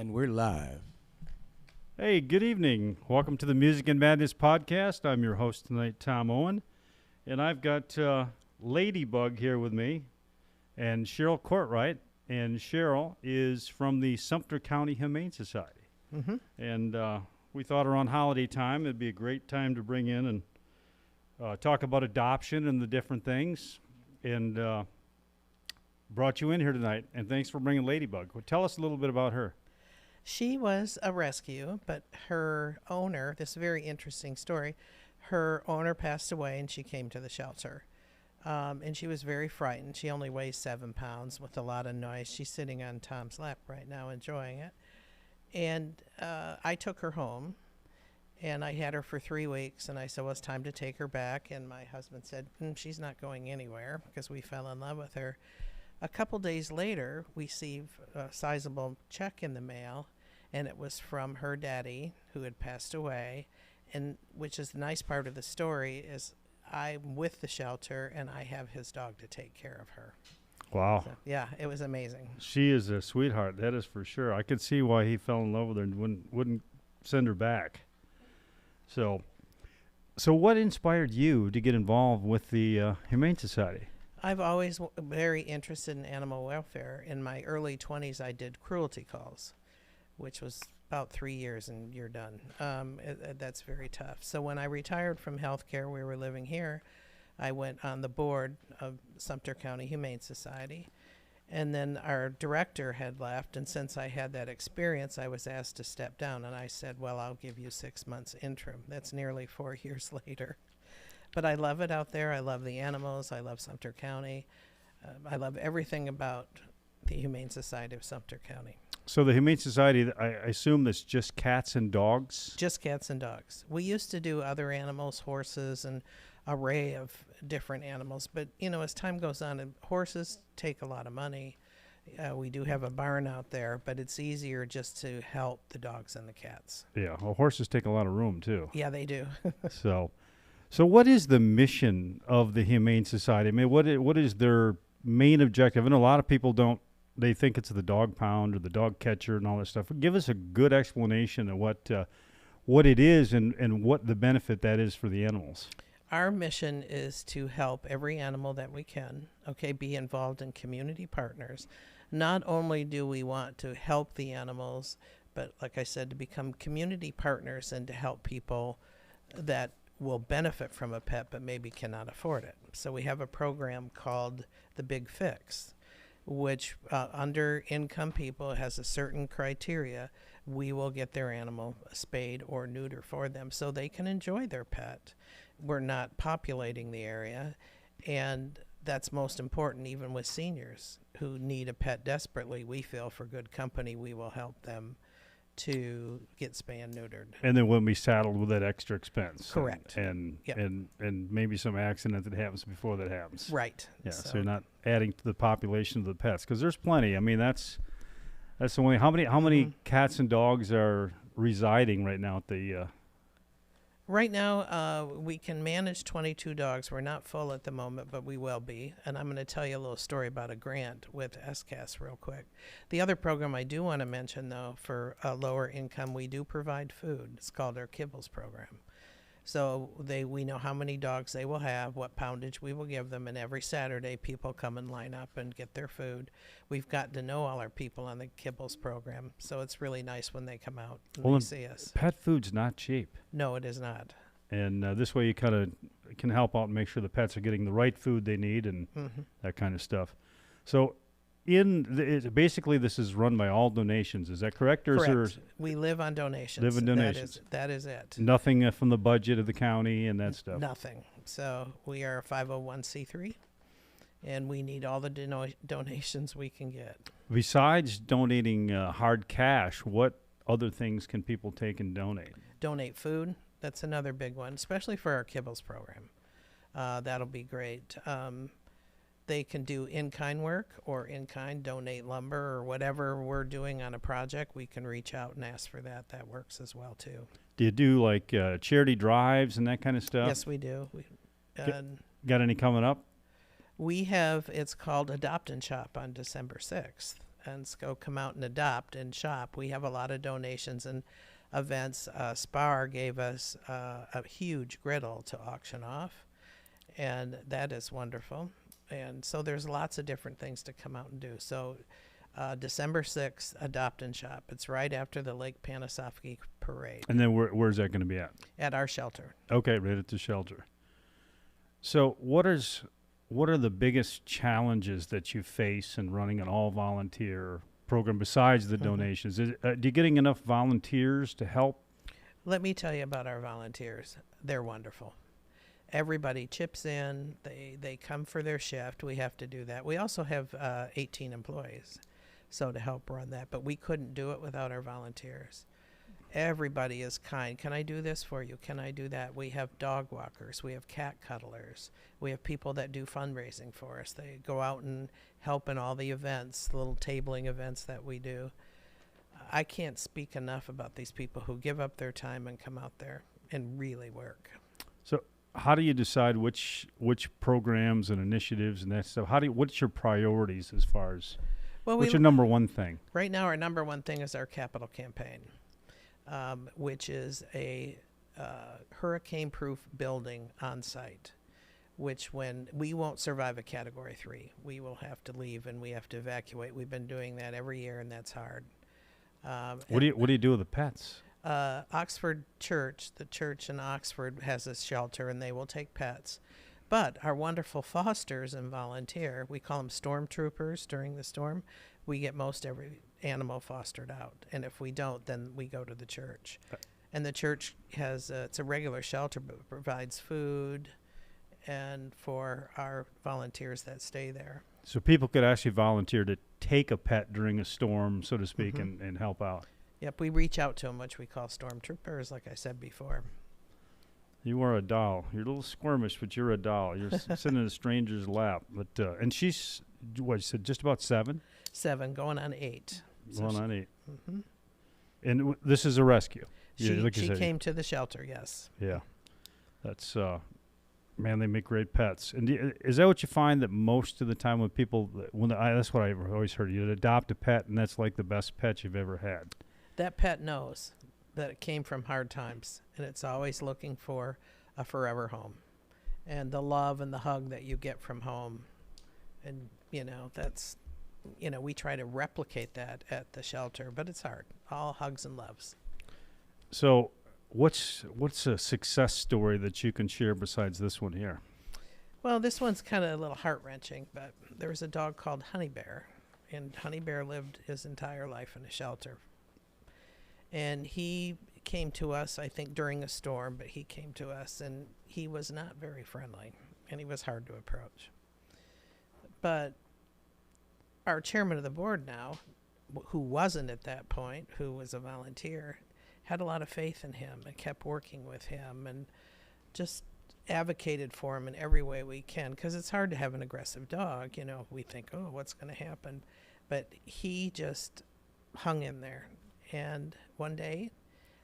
And we're live. Hey, good evening. Welcome to the Music and Madness podcast. I'm your host tonight, Tom Owen. And I've got Ladybug here with me and Cheryl Courtwright. And Cheryl is from the Sumter County Humane Society. Mm-hmm. And we thought around holiday time it'd be a great time to bring in and talk about adoption and the different things. And brought you in here tonight. And thanks for bringing Ladybug. Well, tell us a little bit about her. She was a rescue, but her owner, this very interesting story, her owner passed away and she came to the shelter. And she was very frightened. She only weighs 7 pounds with a lot of noise. She's sitting on Tom's lap right now enjoying it. And I took her home and I had her for 3 weeks and I said, well, it's time to take her back. And my husband said, she's not going anywhere because we fell in love with her. A couple days later, we received a sizable check in the mail, and it was from her daddy, who had passed away, and which is the nice part of the story is I'm with the shelter, and I have his dog to take care of her. Wow. So, yeah, it was amazing. She is a sweetheart, that is for sure. I could see why he fell in love with her and wouldn't send her back. So what inspired you to get involved with the Humane Society? I've always very interested in animal welfare. In my early 20s, I did cruelty calls, which was about 3 years and you're done. That's very tough. So when I retired from healthcare, we were living here, I went on the board of Sumter County Humane Society. And then our director had left, and since I had that experience, I was asked to step down. And I said, well, I'll give you 6 months interim. That's nearly 4 years later. But I love it out there. I love the animals. I love Sumter County. I love everything about the Humane Society of Sumter County. So the Humane Society, I assume that's just cats and dogs? Just cats and dogs. We used to do other animals, horses, and array of different animals. But, as time goes on, horses take a lot of money. We do have a barn out there, but it's easier just to help the dogs and the cats. Yeah, well, horses take a lot of room, too. Yeah, they do. So what is the mission of the Humane Society? I mean, what is their main objective? I know a lot of people they think it's the dog pound or the dog catcher and all that stuff. Give us a good explanation of what it is and what the benefit that is for the animals. Our mission is to help every animal that we can, be involved in community partners. Not only do we want to help the animals, but like I said, to become community partners and to help people that will benefit from a pet but maybe cannot afford it. So we have a program called The Big Fix, which under income people has a certain criteria. We will get their animal spayed or neutered for them so they can enjoy their pet. We're not populating the area, and that's most important even with seniors who need a pet desperately. We feel for good company we will help them to get spay and neutered. And then when we saddled with that extra expense. Correct. And Yep. and maybe some accident that happens before that happens. Right. Yeah, so you're not adding to the population of the pets, because there's plenty. I mean, that's the only, how many cats and dogs are residing right now at the Right now, we can manage 22 dogs. We're not full at the moment, but we will be. And I'm going to tell you a little story about a grant with SCAS real quick. The other program I do want to mention, though, for lower income, we do provide food. It's called our Kibbles program. So we know how many dogs they will have, what poundage we will give them, and every Saturday people come and line up and get their food. We've gotten to know all our people on the Kibbles program, so it's really nice when they come out and they see us. Pet food's not cheap. No, it is not. And this way you kind of can help out and make sure the pets are getting the right food they need and that kind of stuff. So basically this is run by all donations. Is that correct? Or Correct. Is there We live on donations. Live on donations. That is it. nothing from the budget of the county and that stuff? Nothing. So we are a 501c3, and we need all the donations we can get. Besides donating hard cash, what other things can people take and donate? Donate food. That's another big one, especially for our Kibbles program. That'll be great. They can do in-kind work or in-kind donate lumber or whatever we're doing on a project. We can reach out and ask for that. That works as well, too. Do you do like charity drives and that kind of stuff? Yes, we do. Got any coming up? We have, it's called Adopt and Shop on December 6th. and go come out and adopt and shop. We have a lot of donations and events. Spar gave us a huge griddle to auction off, and that is wonderful. And so there's lots of different things to come out and do. So December 6th, Adopt and Shop. It's right after the Lake Panasoffkee Parade And then where's that going to be at our shelter. Okay, right at the shelter. So what are the biggest challenges that you face in running an all-volunteer program besides the donations? Do you getting enough volunteers to help? Let me tell you about our volunteers. They're wonderful. Everybody chips in. They come for their shift. We have to do that. We also have 18 employees, so to help run that. But we couldn't do it without our volunteers. Everybody is kind. Can I do this for you? Can I do that? We have dog walkers. We have cat cuddlers. We have people that do fundraising for us. They go out and help in all the events, the little tabling events that we do. I can't speak enough about these people who give up their time and come out there and really work. So how do you decide which programs and initiatives and that stuff? What's your priorities as far as what's your number one thing? Right now, our number one thing is our capital campaign, which is a hurricane-proof building on site, which when we won't survive a Category 3, we will have to leave and we have to evacuate. We've been doing that every year, and that's hard. What do you do with the pets? Oxford Church, the church in Oxford has a shelter, and they will take pets. But our wonderful fosters and volunteer, we call them stormtroopers during the storm, we get most every animal fostered out. And if we don't, then we go to the church. And the church has, it's a regular shelter, but provides food and for our volunteers that stay there. So people could actually volunteer to take a pet during a storm, so to speak, and help out. Yep, we reach out to them, which we call stormtroopers, like I said before. You are a doll. You're a little squirmish, but you're a doll. You're sitting in a stranger's lap. But and she's, what you said, just about 7? 7, going on 8. Going on 8. Mm-hmm. And this is a rescue. She came to the shelter, yes. Yeah. That's, man, they make great pets. And is that what you find that most of the time when people, that's what I've always heard, you adopt a pet and that's like the best pet you've ever had? That pet knows that it came from hard times, and it's always looking for a forever home. And the love and the hug that you get from home, and, that's, we try to replicate that at the shelter, but it's hard. All hugs and loves. So what's a success story that you can share besides this one here? Well, this one's kind of a little heart-wrenching, but there was a dog called Honey Bear, and Honey Bear lived his entire life in a shelter. And he came to us, I think, during a storm, but he came to us, and he was not very friendly, and he was hard to approach. But our chairman of the board now, who wasn't at that point, who was a volunteer, had a lot of faith in him and kept working with him and just advocated for him in every way we can, because it's hard to have an aggressive dog. We think, oh, what's going to happen? But he just hung in there. And one day,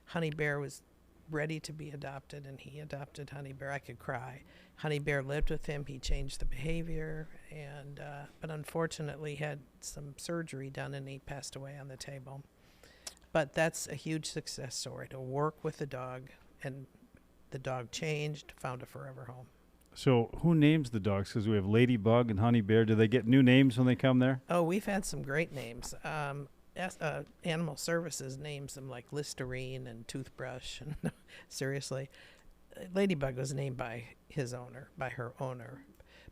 Honey Bear was ready to be adopted, and he adopted Honey Bear. I could cry. Honey Bear lived with him. He changed the behavior, and but unfortunately had some surgery done, and he passed away on the table. But that's a huge success story, to work with the dog, and the dog changed, found a forever home. So who names the dogs? Because we have Ladybug and Honey Bear. Do they get new names when they come there? Oh, we've had some great names. Animal Services names them like Listerine and Toothbrush. And seriously, Ladybug was named by her owner.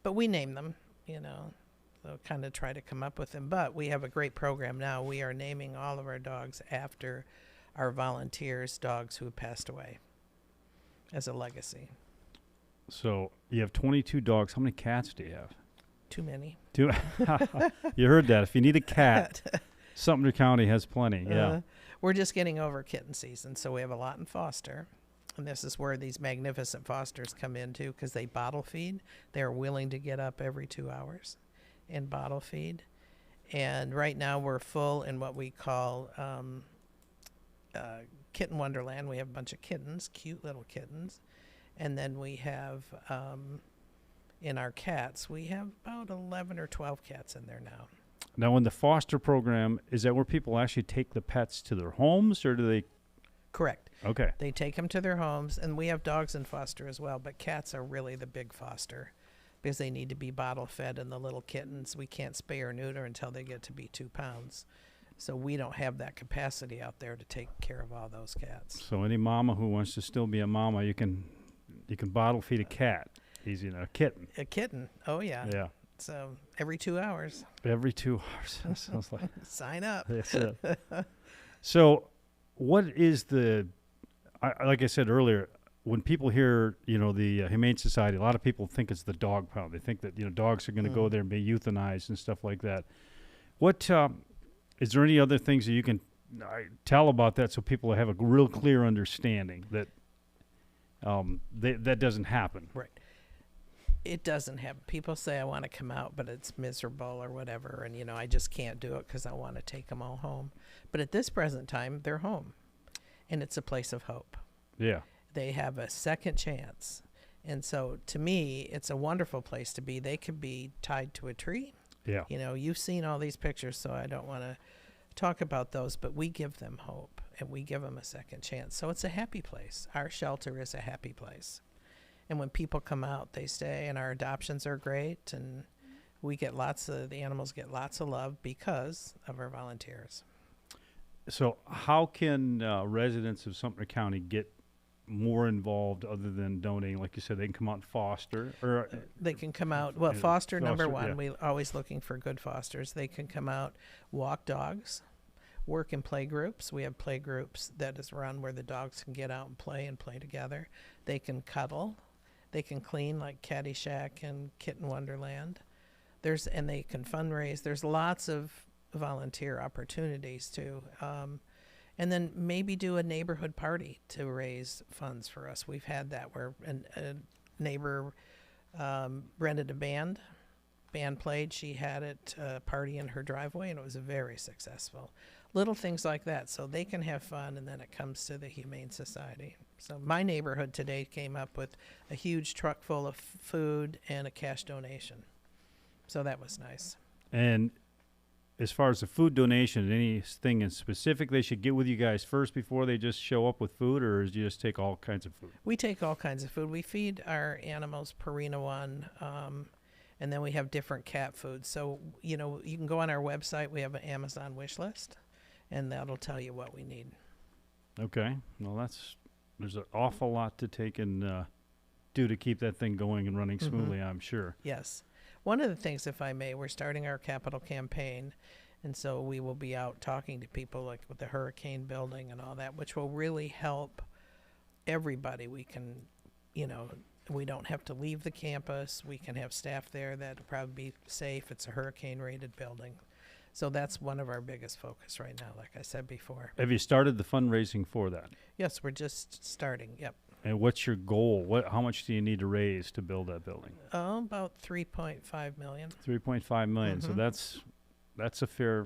But we name them, so kind of try to come up with them. But we have a great program now. We are naming all of our dogs after our volunteers' dogs who passed away as a legacy. So you have 22 dogs. How many cats do you have? Too many. You heard that. If you need a cat, Sumter County has plenty. Yeah. We're just getting over kitten season, so we have a lot in foster. And this is where these magnificent fosters come in, too, because they bottle feed. They're willing to get up every 2 hours and bottle feed. And right now we're full in what we call Kitten Wonderland. We have a bunch of kittens, cute little kittens. And then we have, in our cats, we have about 11 or 12 cats in there now. Now, in the foster program, is that where people actually take the pets to their homes, or do they? Correct. Okay. They take them to their homes, and we have dogs in foster as well, but cats are really the big foster because they need to be bottle fed, and the little kittens, we can't spay or neuter until they get to be 2 pounds. So we don't have that capacity out there to take care of all those cats. So any mama who wants to still be a mama, you can bottle feed a cat. Easy enough. A kitten. A kitten. Oh, yeah. Yeah. So every 2 hours. Every 2 hours. That sounds like. Sign up. That's it. So, what is like I said earlier, when people hear, the Humane Society, a lot of people think it's the dog pound. They think that, dogs are going to go there and be euthanized and stuff like that. What, is there any other things that you can tell about that so people have a real clear understanding that that doesn't happen? Right. It doesn't happen. People say, I want to come out, but it's miserable or whatever. And, I just can't do it because I want to take them all home. But at this present time, they're home. And it's a place of hope. Yeah. They have a second chance. And so to me, it's a wonderful place to be. They could be tied to a tree. Yeah. You've seen all these pictures, so I don't want to talk about those, but we give them hope and we give them a second chance. So it's a happy place. Our shelter is a happy place. And when people come out, they stay, and our adoptions are great, and the animals get lots of love because of our volunteers. So how can residents of Sumter County get more involved other than donating? Like you said, they can come out and foster, or they can come out. Well, foster number one. Yeah. We're always looking for good fosters. They can come out, walk dogs, work in play groups. We have play groups that is run where the dogs can get out and play together. They can cuddle. They can clean like Caddyshack and Kitten Wonderland. And they can fundraise. There's lots of volunteer opportunities too. And then maybe do a neighborhood party to raise funds for us. We've had that where a neighbor rented a band played. She had it party in her driveway, and it was very successful. Little things like that, so they can have fun, and then it comes to the Humane Society. So my neighborhood today came up with a huge truck full of food and a cash donation. So that was nice. And as far as the food donation, anything in specific they should get with you guys first before they just show up with food, or do you just take all kinds of food? We take all kinds of food. We feed our animals Purina One, and then we have different cat foods. So, you can go on our website. We have an Amazon wish list, and that'll tell you what we need. Okay. Well, there's an awful lot to take and do to keep that thing going and running smoothly, I'm sure. Yes. One of the things, if I may, we're starting our capital campaign, and so we will be out talking to people like with the hurricane building and all that, which will really help everybody. We can, we don't have to leave the campus. We can have staff there that'll probably be safe. It's a hurricane-rated building. So that's one of our biggest focus right now, like I said before. Have you started the fundraising for that? Yes, we're just starting, yep. And what's your goal? How much do you need to raise to build that building? About $3.5 million. $3.5 million. So that's a fair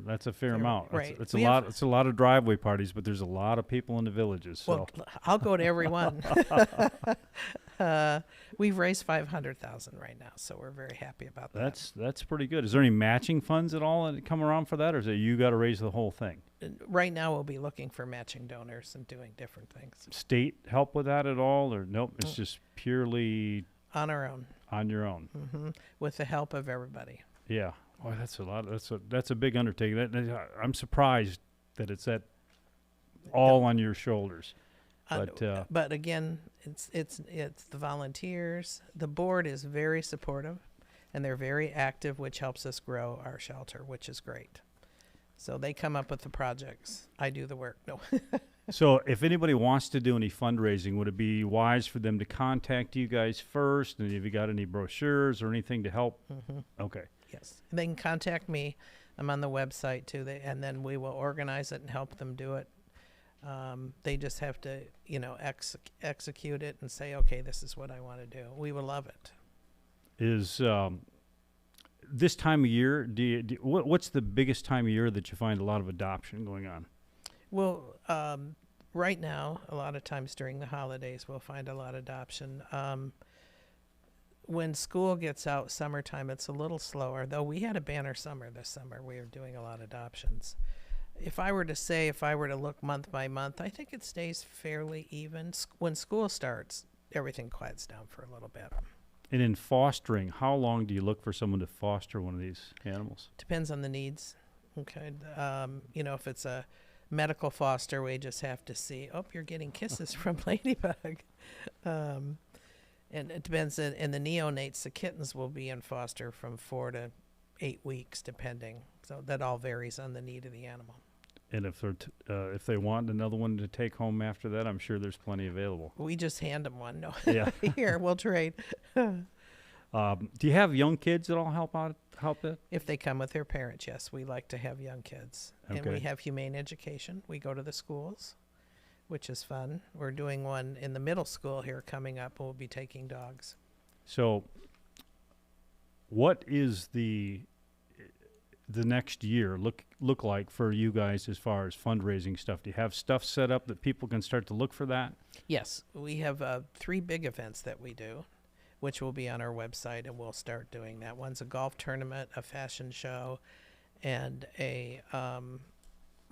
amount. Right. It's a lot. It's a lot of driveway parties, but there's a lot of people in the villages. So. Well, I'll go to every one. We've raised $500,000 right now, so we're very happy about that. That's pretty good. Is there any matching funds at all that come around for that, or is it you got to raise the whole thing? Right now, we'll be looking for matching donors and doing different things. State help with that at all, or nope? It's just purely on our own. On your own, with the help of everybody. Yeah. Oh, that's a lot. That's a big undertaking. I'm surprised that it's all on your shoulders. But again, it's the volunteers. The board is very supportive, and they're very active, which helps us grow our shelter, which is great. So they come up with the projects. I do the work. No. So if anybody wants to do any fundraising, would it be wise for them to contact you guys first? And have you got any brochures or anything to help? Okay. Yes. They can contact me. I'm on the website too. And then we will organize it and help them do it. They just have to, execute it and say, okay, this is what I want to do. We will love it. Is this time of year, what's the biggest time of year that you find a lot of adoption going on? Well, right now, a lot of times during the holidays, we'll find a lot of adoption. when school gets out, summertime, it's a little slower. Though we had a banner summer this summer. We were doing a lot of adoptions. If I were to look month by month, I think it stays fairly even. When school starts, everything quiets down for a little bit. And in fostering, how long do you look for someone to foster one of these animals? Depends on the needs. Okay. If it's a medical foster, we just have to see, oh, you're getting kisses from Ladybug. And it depends. And the neonates, the kittens, will be in foster from 4 to 8 weeks, depending. So that all varies on the need of the animal. And if they want another one to take home after that, I'm sure there's plenty available. We just hand them one. No, Yeah. here, we'll trade. Do you have young kids that all help it? If they come with their parents, yes. We like to have young kids. And Okay. we have humane education. We go to the schools, which is fun. We're doing one in the middle school here coming up. We'll be taking dogs. So what is the next year look like for you guys as far as fundraising stuff? Do you have stuff set up that people can start to look for that? Yes, we have 3 big events that we do, which will be on our website, and we'll start doing that. One's a golf tournament, a fashion show, and a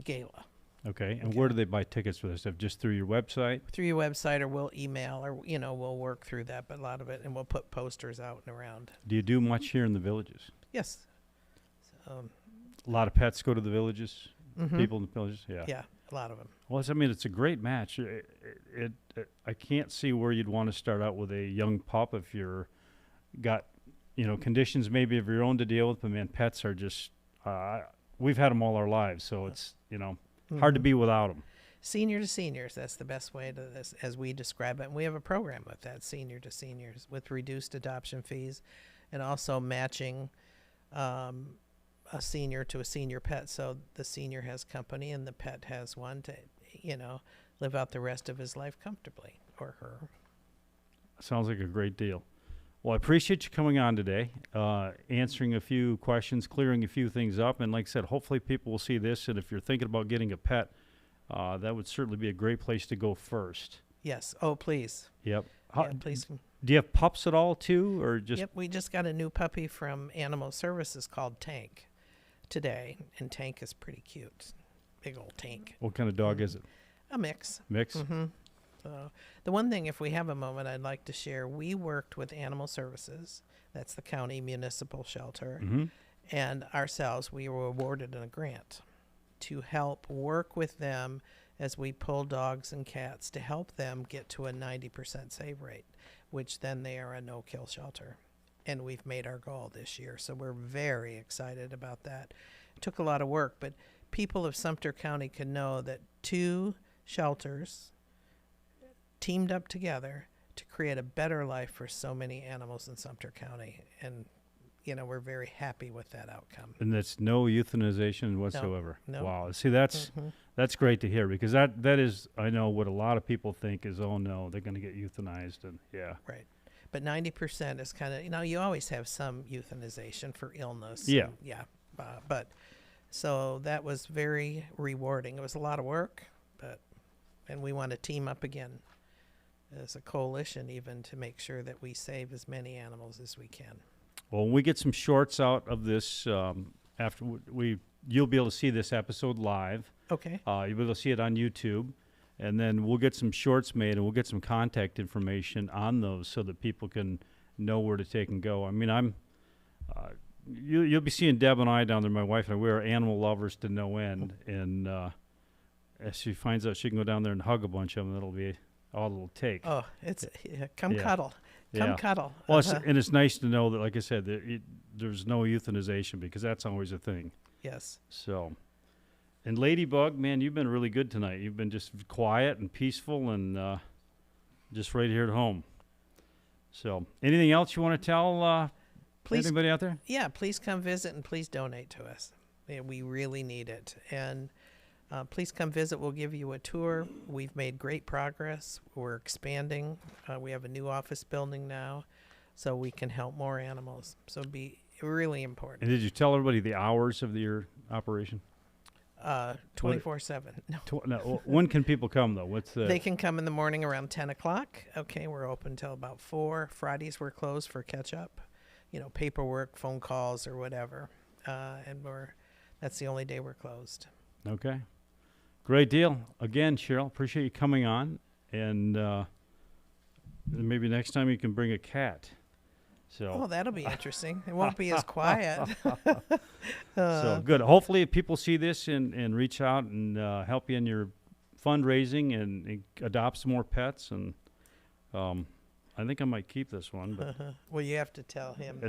gala. Okay. And where do they buy tickets for this stuff? Just through your website? Through your website, or we'll email, or we'll work through that, but a lot of it, and we'll put posters out and around. Do you do much here in the villages? Yes. A lot of pets go to the villages? Mhm. People in the villages? Yeah, a lot of them. Well, it's a great match. I can't see where you'd want to start out with a young pup if you're got, conditions maybe of your own to deal with. But man, pets are just, we've had them all our lives. So it's, hard to be without them. Senior to seniors, that's the best way to this, as we describe it. And we have a program with that, senior to seniors, with reduced adoption fees and also matching a senior to a senior pet. So the senior has company and the pet has one to, live out the rest of his life comfortably, or her. Sounds like a great deal. Well, I appreciate you coming on today, answering a few questions, clearing a few things up. And like I said, hopefully people will see this. And if you're thinking about getting a pet, that would certainly be a great place to go first. Yes. Oh, please. Yep. Yeah, please. Do you have pups at all too, or just? Yep. We just got a new puppy from Animal Services called Tank today, and Tank is pretty cute. Big old Tank. What kind of dog is it? A mix. Mix? Mm-hmm. So the one thing, if we have a moment, I'd like to share, we worked with Animal Services, that's the county municipal shelter, Mm-hmm. and ourselves, we were awarded a grant to help work with them as we pull dogs and cats to help them get to a 90% save rate, which then they are a no-kill shelter. And we've made our goal this year, so we're very excited about that. It took a lot of work, but people of Sumter County can know that 2 shelters teamed up together to create a better life for so many animals in Sumter County. And, we're very happy with that outcome. And that's no euthanization whatsoever. No. Wow. See, that's great to hear, because that is, I know what a lot of people think is, oh no, they're going to get euthanized, and yeah. Right. But 90% is kind of, you always have some euthanization for illness. Yeah. And, yeah. But so that was very rewarding. It was a lot of work, and we want to team up again as a coalition even to make sure that we save as many animals as we can. Well, when we get some shorts out of this, after you'll be able to see this episode live. Okay. You'll be able to see it on YouTube, and then we'll get some shorts made, and we'll get some contact information on those so that people can know where to take and go. I mean, you'll be seeing Deb and I down there. My wife and I, we're animal lovers to no end, and as she finds out she can go down there and hug a bunch of them, that'll be all it'll take. Oh, come Yeah. cuddle. Come cuddle. Well, and it's nice to know that, like I said, there's no euthanization, because that's always a thing. Yes. So, and Ladybug, man, you've been really good tonight. You've been just quiet and peaceful and just right here at home. So, anything else you want to tell Please, anybody out there? yeah, please come visit and please donate to us. Yeah, we really need it. And please come visit. We'll give you a tour. We've made great progress. We're expanding. We have a new office building now, so we can help more animals. So it'd be really important. And did you tell everybody the hours of your operation? 24/7. No. No, when can people come though? What's the? They can come in the morning around 10 o'clock. Okay, we're open till about 4. Fridays we're closed for catch-up, paperwork, phone calls, or whatever. And that's the only day we're closed. Okay. Great deal. Again, Cheryl, appreciate you coming on. And maybe next time you can bring a cat. So. Oh, that'll be interesting. It won't be as quiet. So good. Hopefully people see this and reach out and help you in your fundraising and adopt some more pets. And I think I might keep this one. But well, you have to tell him.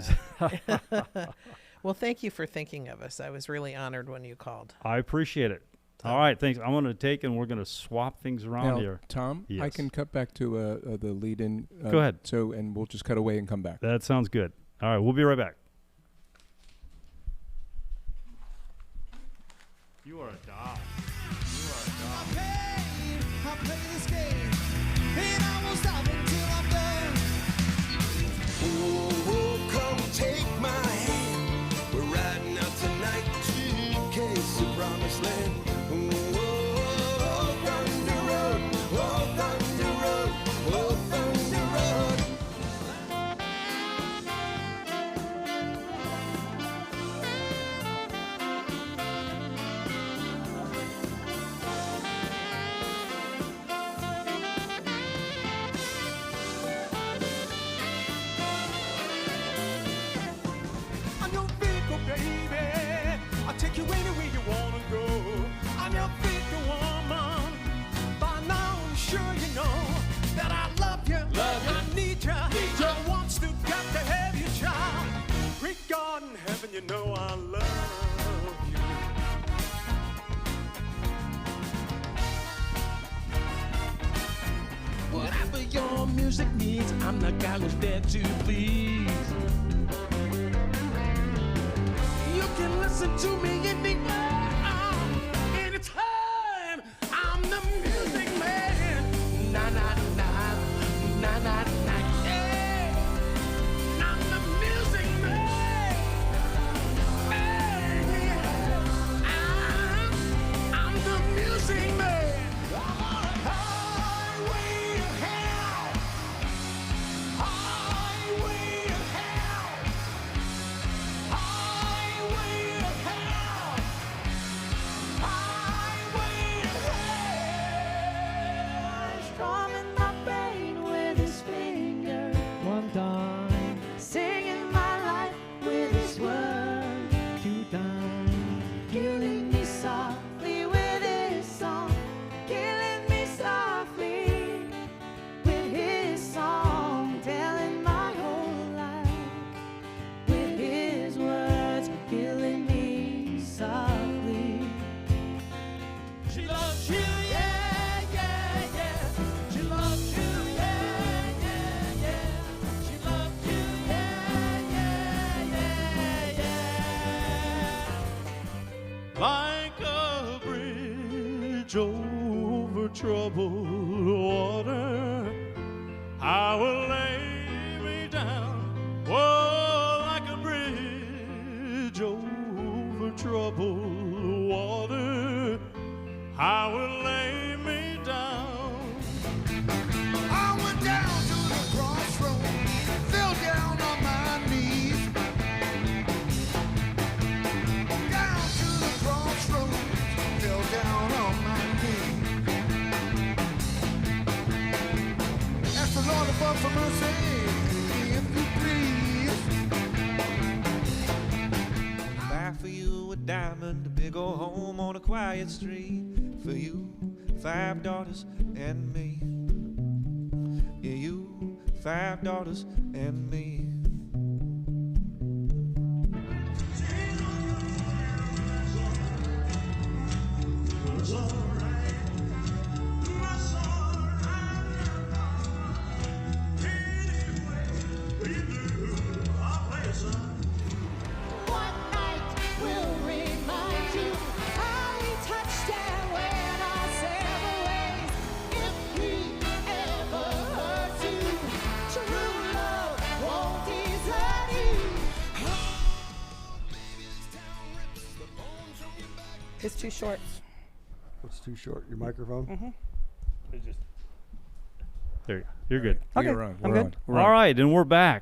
Well, thank you for thinking of us. I was really honored when you called. I appreciate it. All right, thanks. I'm going to take and we're going to swap things around here. Tom, Yes. I can cut back to the lead-in. Go ahead. And we'll just cut away and come back. That sounds good. All right, we'll be right back. You are a doll. You are a doll. I play this game, and I won't stop until I'm done. Oh, come take my hand. We're riding out tonight to Case of Promised Land. Take you anywhere you wanna go. I'm your big woman. By now I'm sure you know that I love you. I need you. You want to got to have your child. Regarding heaven, you know I love you. Whatever your music needs, I'm the guy who's there to please. You can listen to me anywhere, anytime. I'm the music man. Na na na, na na na, yeah. I'm the music man. Hey, I'm the music man. I'm on a highway to hell. Highway to hell. Highway to hell. Highway to hell. Strumming my brain with his finger, one time singing my life with his word, two times killing me softly with his song, killing me softly with his song, telling my whole life with his words, killing me softly. She loves you, yeah, yeah, yeah. She loves you, yeah, yeah, yeah. She loves you, yeah, yeah, yeah, yeah. Like a bridge over troubled water, I will lay me down. Oh, like a bridge over troubled water, I will lay me down. I went down to the crossroads, fell down on my knees. Down to the crossroads, fell down on my knees. Ask the Lord above for mercy, if you please. Buy for you a diamond, a big old home on a quiet street. For you, 5 daughters and me. Yeah, you, 5 daughters and me. One night will remind you how we touched and went our several ways. If he ever hurt you, true love won't It's too short. What's too short? Your microphone? There, you're good. Okay, You're on. I'm We're good. on. We're All on. right, and we're back.